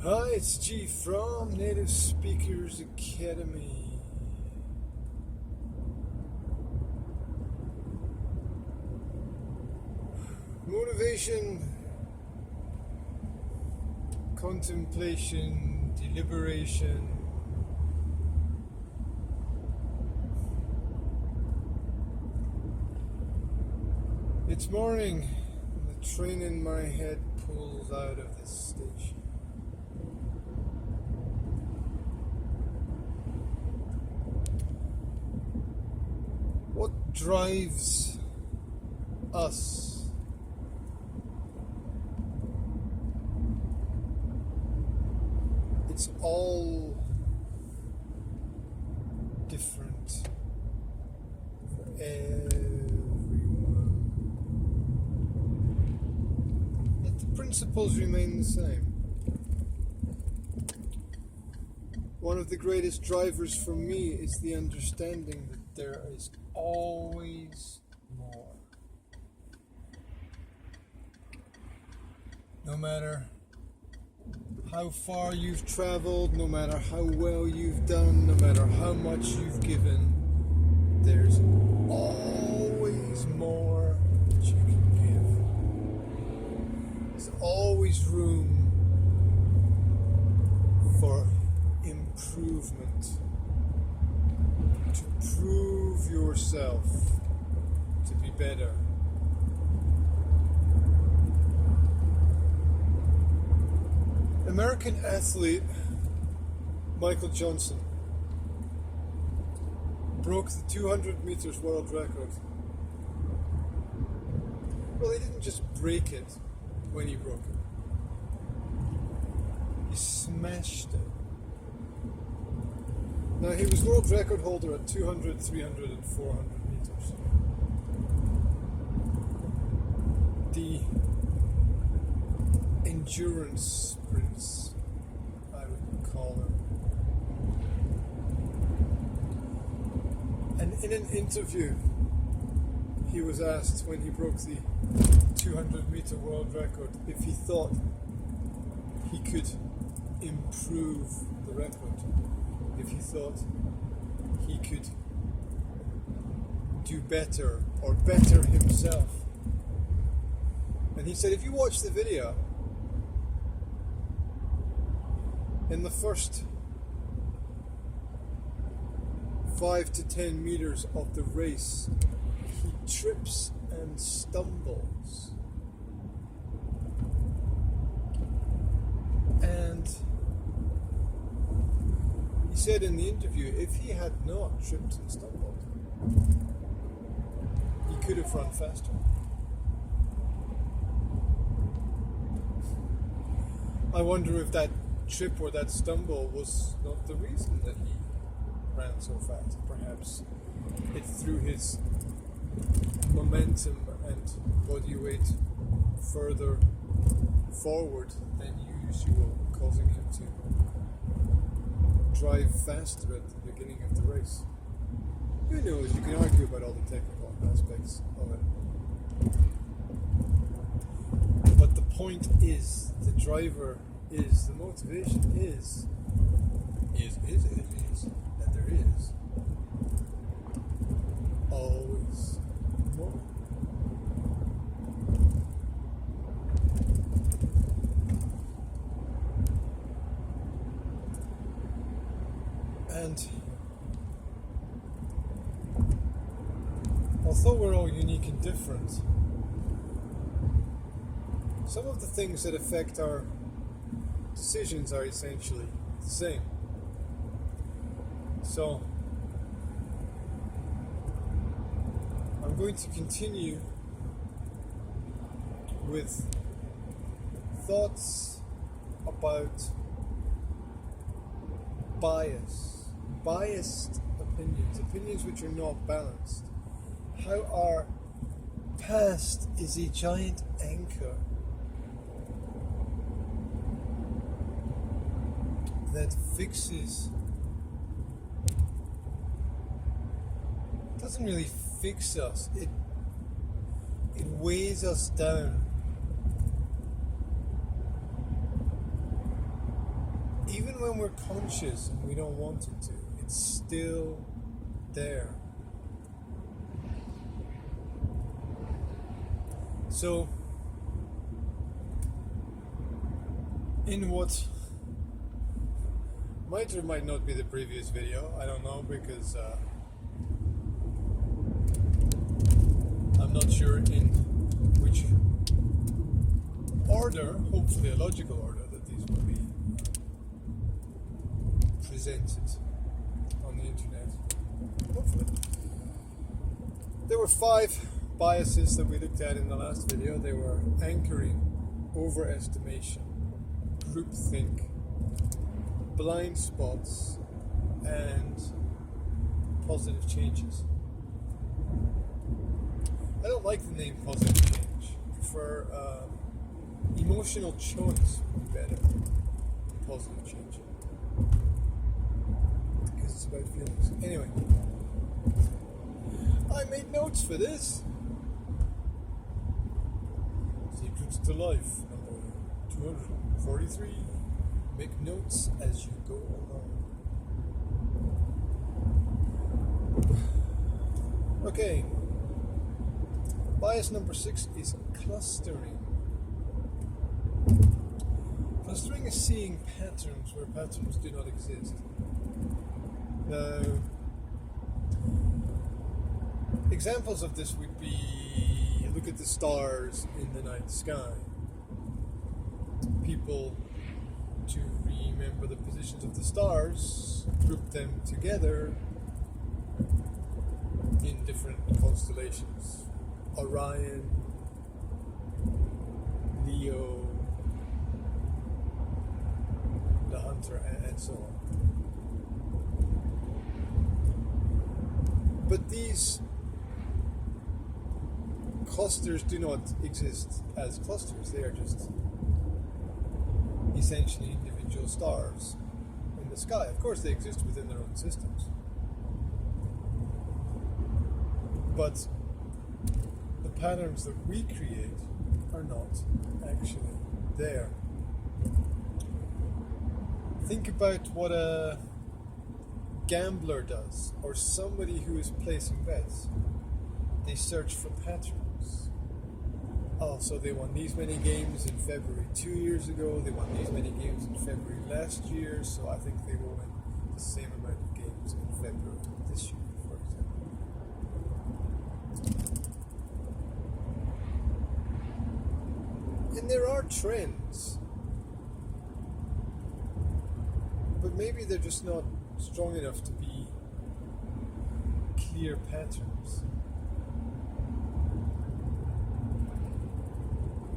Hi, it's G from Native Speakers Academy. Motivation, contemplation, deliberation. It's morning, and the train in my head pulls out of the station. What drives us? It's all different for everyone. Yet the principles remain the same. One of the greatest drivers for me is the understanding that there is always more. No matter how far you've traveled, no matter how well you've done, no matter how much you've given, there's always more that you can give. There's always room for improvement, to prove yourself to be better. American athlete Michael Johnson broke the 200 meters world record. Well, he didn't just break it when he broke it. He smashed it. Now, he was world record holder at 200, 300 and 400 meters. The endurance sprints, I would call them. And in an interview, he was asked when he broke the 200 meter world record if he thought he could improve the record, if he thought he could do better or better himself. And he said, if you watch the video, in the first 5 to 10 meters of the race, he trips and stumbles. And he said in the interview, if he had not tripped and stumbled, he could have run faster. I wonder if that trip or that stumble was not the reason that he ran so fast. Perhaps it threw his momentum and body weight further forward than usual, causing him to drive faster at the beginning of the race. Who knows? You can argue about all the technical aspects of it. But the point is, the driver is, the motivation is that there is always more. And although we're all unique and different, some of the things that affect our decisions are essentially the same. So, I'm going to continue with thoughts about biased opinions which are not balanced. How our past is a giant anchor that fixes, doesn't really fix us, it weighs us down. even when we're conscious and we don't want it to, it's still there. So, in what might or might not be the previous video, I don't know, because I'm not sure in which order, hopefully a logical order, that these will be presented on the internet. Hopefully. There were 5 biases that we looked at in the last video. They were anchoring, overestimation, groupthink, blind spots, and positive changes. I don't like the name positive change. I prefer emotional choice would be better than positive change, because it's about feelings. Anyway, I made notes for this. Secrets to Life, number 243. Make notes as you go along. Okay. Bias number 6 is clustering. Clustering is seeing patterns where patterns do not exist. Now, examples of this would be, look at the stars in the night sky. People, to remember the positions of the stars, group them together in different constellations. Orion, Leo, the Hunter, and so on. But these clusters do not exist as clusters. They are just essentially individual stars in the sky. Of course, they exist within their own systems. But the patterns that we create are not actually there. Think about what a gambler does, or somebody who is placing bets. They search for patterns. Oh, so they won these many games in February 2 years ago, they won these many games in February last year, so I think they will win the same amount of games in February this year, for example. And there are trends, but maybe they're just not strong enough to be clear patterns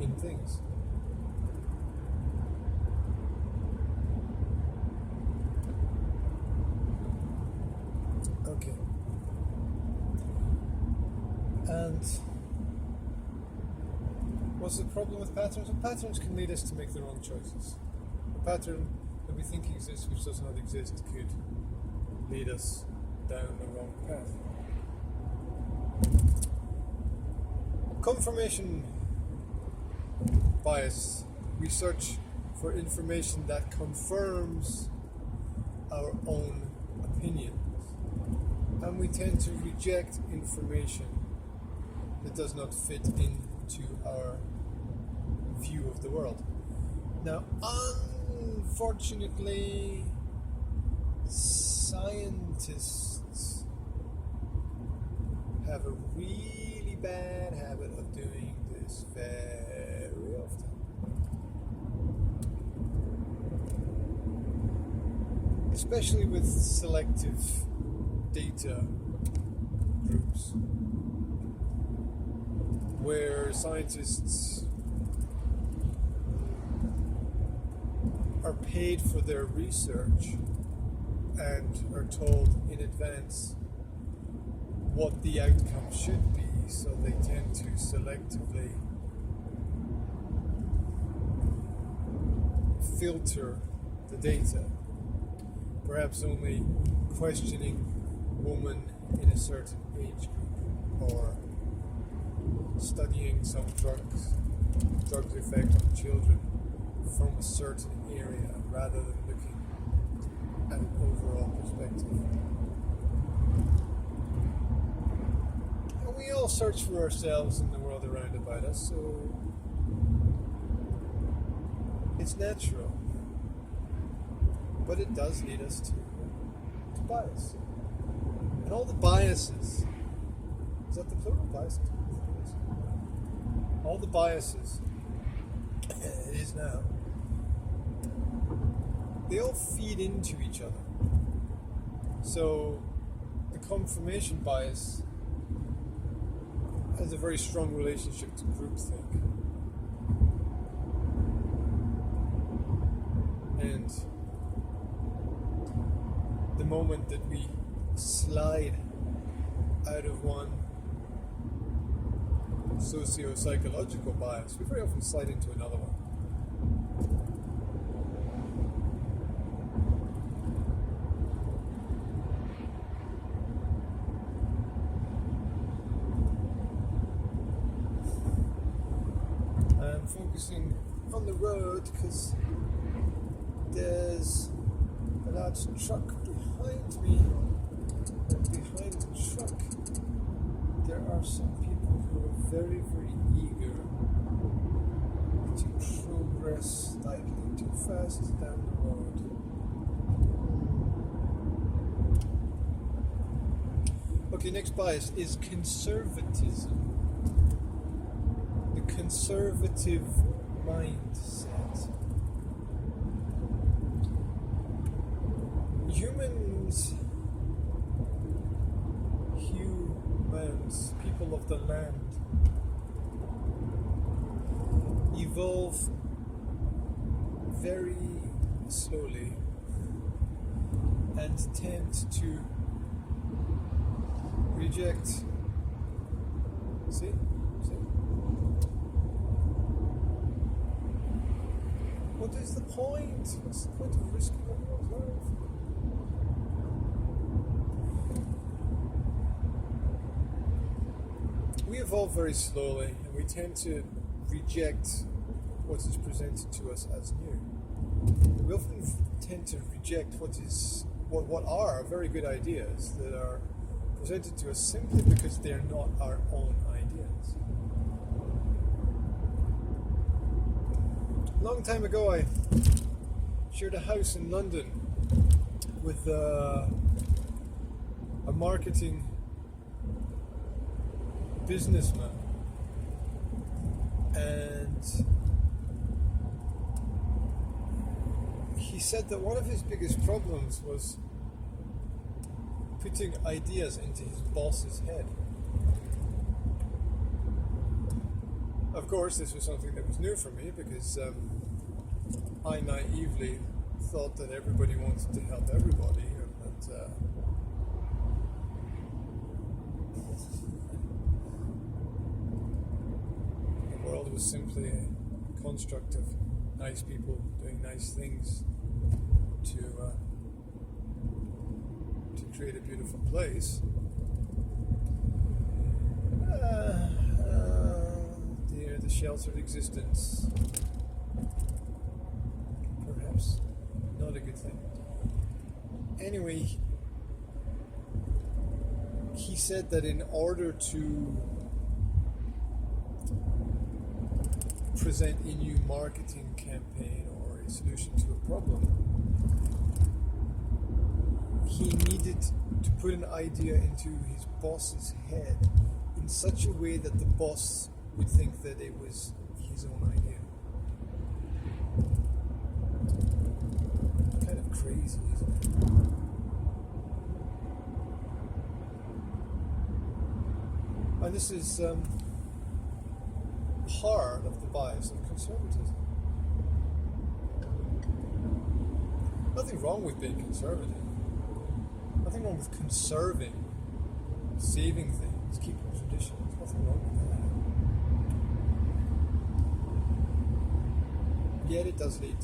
in things. Okay. And what's the problem with patterns? Well, patterns can lead us to make the wrong choices. A pattern that we think exists, which does not exist, could lead us down the wrong path. Confirmation bias. We search for information that confirms our own opinions, and we tend to reject information that does not fit into our view of the world. Now, unfortunately, scientists have a really bad habit of doing this very often. Especially with selective data groups, where scientists are paid for their research and are told in advance what the outcome should be, so they tend to selectively filter the data, perhaps only questioning women in a certain age group, or studying some drugs effect on children from a certain area, rather than looking an overall perspective. And we all search for ourselves in the world around about us, so it's natural. But it does lead us to bias. And all the biases, is that the plural? Biases? All the biases, it is now, they all feed into each other. So the confirmation bias has a very strong relationship to groupthink. And the moment that we slide out of one socio-psychological bias, we very often slide into another one. I'm focusing on the road because there's a large truck behind me. Behind the truck, there are some people who are very, very eager to progress slightly too fast down the road. Okay, next bias is conservatism. The conservative mindset. Humans, people of the land, evolve very slowly and tend to reject. See? What is the point? What's the point of risking everyone's life? We evolve very slowly, and we tend to reject what is presented to us as new. We often tend to reject what are very good ideas that are presented to us simply because they are not our own ideas. A long time ago, I shared a house in London with a marketing businessman, and he said that one of his biggest problems was putting ideas into his boss's head. Of course, this was something that was new for me because I naively thought that everybody wanted to help everybody, and that the world was simply a construct of nice people doing nice things to create a beautiful place. The sheltered existence. Perhaps not a good thing. Anyway, he said that in order to present a new marketing campaign or a solution to a problem, he needed to put an idea into his boss's head in such a way that the boss would think that it was his own idea. Kind of crazy, isn't it? And this is part of the bias of conservatism. Nothing wrong with being conservative. Nothing wrong with conserving, saving things, keeping traditions. Nothing wrong with that. Yet it does lead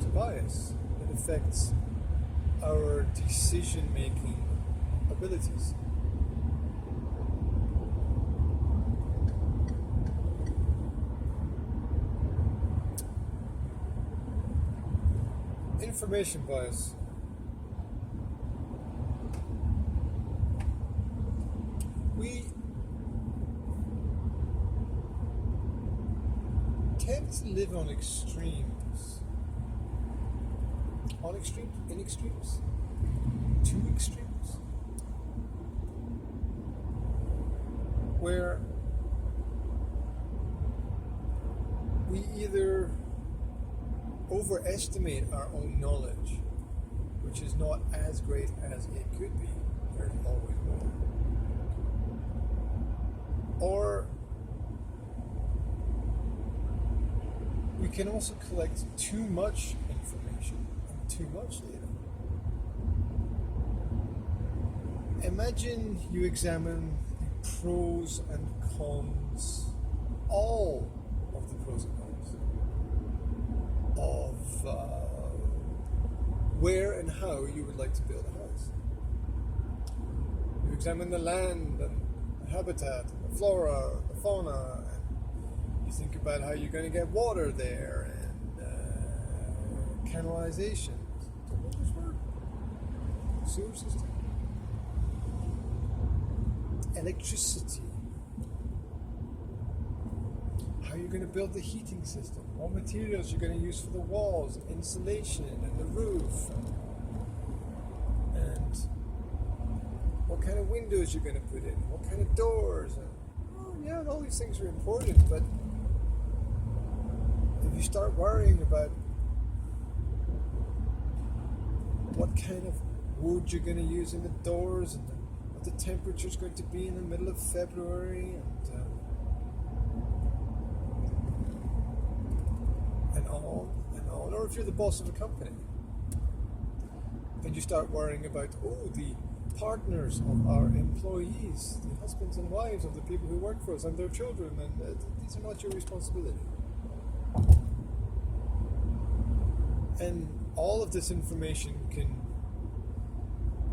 to bias. It affects our decision-making abilities. information bias. We tend to live on extremes. On extremes? In extremes? Two extremes? Where we either overestimate our own knowledge, which is not as great as it could be, there's always more, or we can also collect too much information and too much data. Imagine you examine the pros and cons, all of the pros and cons of where and how you would like to build a house. You examine the land and the habitat, and the flora, the fauna, and you think about how you're going to get water there, and canalization. Sewer system. Electricity. How you're going to build the heating system. What materials you're going to use for the walls, insulation, and the roof. And what kind of windows you're going to put in. What kind of doors. And, all these things are important, but if you start worrying about what kind of wood you're going to use in the doors, and what the temperature is going to be in the middle of February, and on, or if you're the boss of a company and you start worrying about the partners of our employees, the husbands and wives of the people who work for us, and their children, and these are not your responsibility. And all of this information can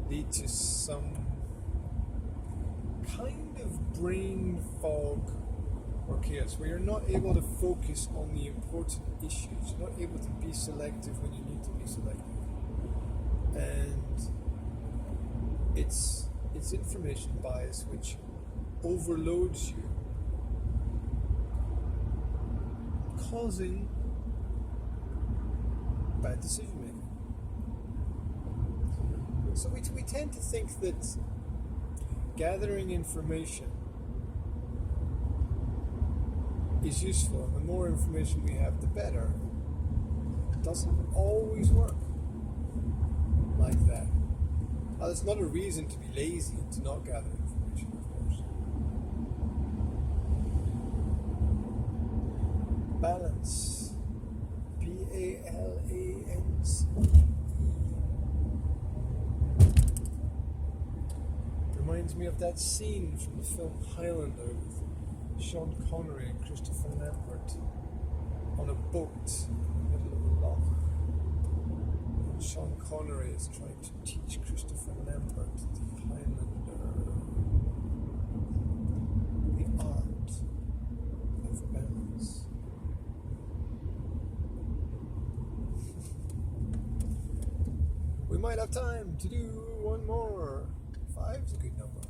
lead to some kind of brain fog or chaos, where you're not able to focus on the important issues. You're not able to be selective when you need to be selective. And it's information bias which overloads you, causing bad decision making. So we tend to think that gathering information is useful, and the more information we have, the better. It doesn't always work like that. Now, that's not a reason to be lazy and to not gather information, of course. Balance. Balance. Reminds me of that scene from the film Highlander with Sean Connery and Christopher Lambert on a boat in the middle of a loch. And Sean Connery is trying to teach Christopher Lambert, the Highlander, the art of balance. We might have time to do one more. 5 is a good number.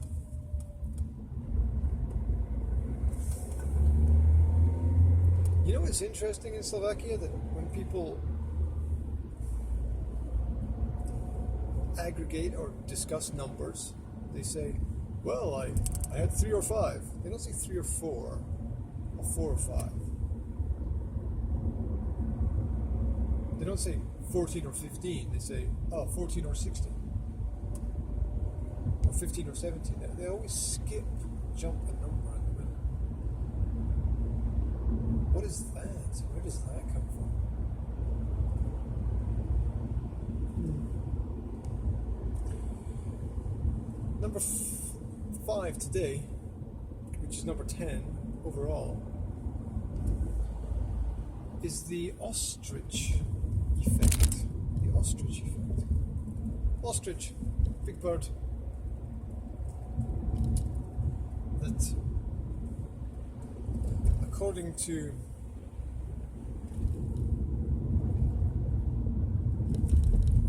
You know what's interesting in Slovakia? That when people aggregate or discuss numbers, they say, well, I had 3 or 5. They don't say 3 or 4, or 4 or 5. They don't say 14 or 15. They say, 14 or 16. Or 15 or 17. They always jump a number in the middle. What is that? Where does that come from? Number 5 today, which is number 10 overall, is the ostrich effect. The ostrich effect. Ostrich, big bird. That, according to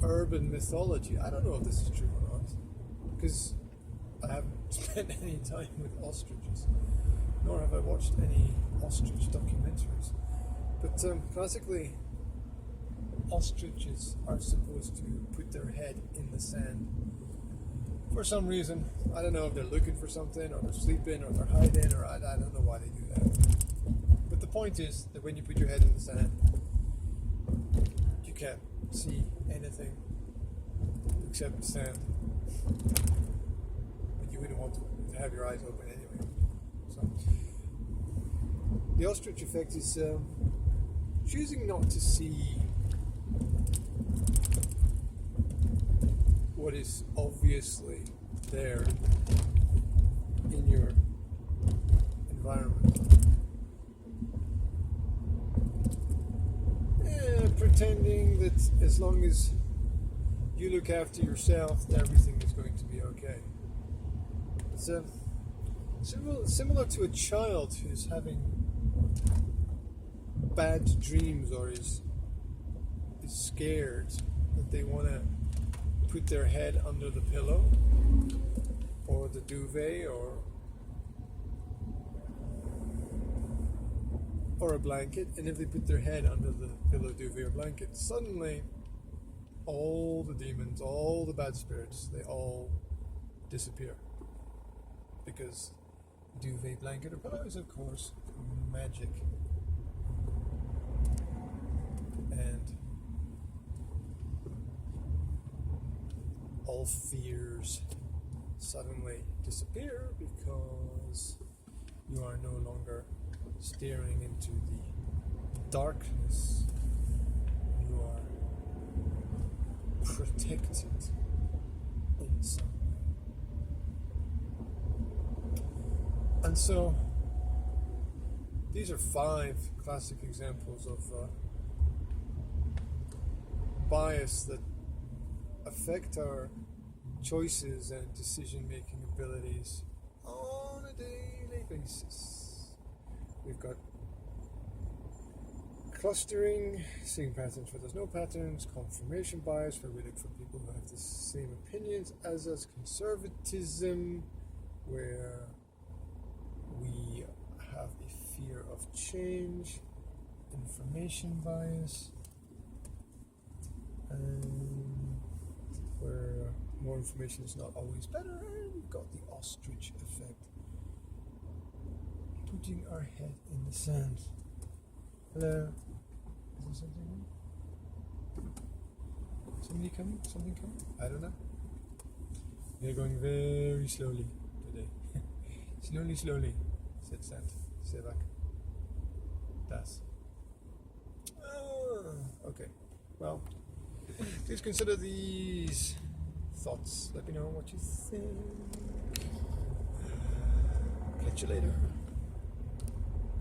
urban mythology. I don't know if this is true or not, because I haven't spent any time with ostriches, nor have I watched any ostrich documentaries. But classically, ostriches are supposed to put their head in the sand for some reason. I don't know if they're looking for something, or they're sleeping, or they're hiding, or I don't know why they do that. But the point is that when you put your head in the sand, you can't see anything except sand. But you wouldn't want to have your eyes open anyway. So the ostrich effect is choosing not to see what is obviously there in your environment. Pretending that as long as you look after yourself, everything is going to be okay. It's similar to a child who's having bad dreams or is scared that they want to put their head under the pillow or the duvet or a blanket, and if they put their head under the pillow, duvet, or blanket, suddenly all the demons, all the bad spirits, they all disappear. Because duvet, blanket, or pillow is, of course, magic. And all fears suddenly disappear because you are no longer staring into the darkness. You are protected in some way. And so these are 5 classic examples of bias that affect our choices and decision-making abilities on a daily basis. We've got clustering, seeing patterns where there's no patterns, confirmation bias, where we look for people who have the same opinions as us, conservatism, where we have a fear of change, information bias, and where more information is not always better, and we've got the ostrich effect. Putting our head in the sand. Hello? Is there something on? Somebody coming? Something coming? I don't know. They're going very slowly today. Slowly, said Sand. Sevak. Das. Okay. Well, please consider these thoughts. Let me know what you think. Catch you later.